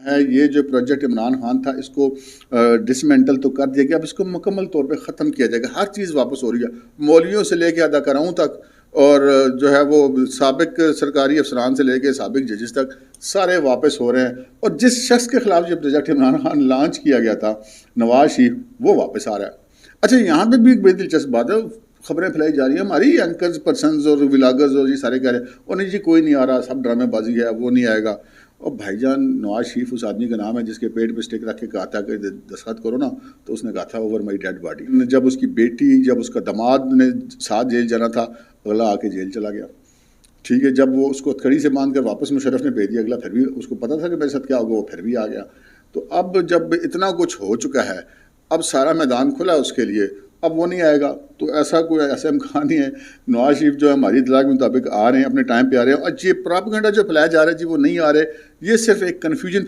ہے یہ جو پروجیکٹ عمران خان تھا اس کو ڈسمینٹل تو کر دیا گیا، اب اس کو مکمل طور پہ ختم کیا جائے گا. ہر چیز واپس ہو رہی ہے، مولویوں سے لے کے ادا کراؤں تک، اور جو ہے وہ سابق سرکاری افسران سے لے کے سابق ججز تک سارے واپس ہو رہے ہیں. اور جس شخص کے خلاف یہ پروجیکٹ عمران خان لانچ کیا گیا تھا، نواز شریف، وہ واپس آ رہا ہے. اچھا یہاں پہ بھی ایک بڑی دلچسپ بات ہے، خبریں پھیلائی جا رہی ہیں ہماری اینکرز پرسنز اور ولاگرز اور یہ سارے کہہ رہے ہیں اور نہیں جی کوئی نہیں آ رہا، سب ڈرامے بازی ہے، وہ نہیں آئے گا. اور بھائی جان نواز شریف اس آدمی کا نام ہے جس کے پیٹ پہ اسٹک رکھ کے کہا تھا کہ دستخط کرو نا، تو اس نے کہا تھا اوور مائی ڈیڈ باڈی. جب اس کی بیٹی، جب اس کا داماد نے ساتھ جیل جانا تھا، اگلا آ کے جیل چلا گیا. ٹھیک ہے، جب وہ اس کو کڑی سے باندھ کر واپس مشرف نے بھیج دیا، اگلا پھر بھی اس کو پتا تھا کہ میرے ساتھ کیا ہوگا، وہ پھر بھی آ گیا. تو اب جب اتنا کچھ ہو چکا ہے، اب سارا میدان کھلا ہے اس کے لیے، اب وہ نہیں آئے گا. تو ایسا امکان نہیں ہے. نواز شریف جو ہے ہماری اطلاع کے مطابق آ رہے ہیں، اپنے ٹائم پہ آ رہے ہیں، اور یہ پراپیگنڈا جو پھیلایا جا رہا ہے جی وہ نہیں آ رہے، یہ صرف ایک کنفیوژن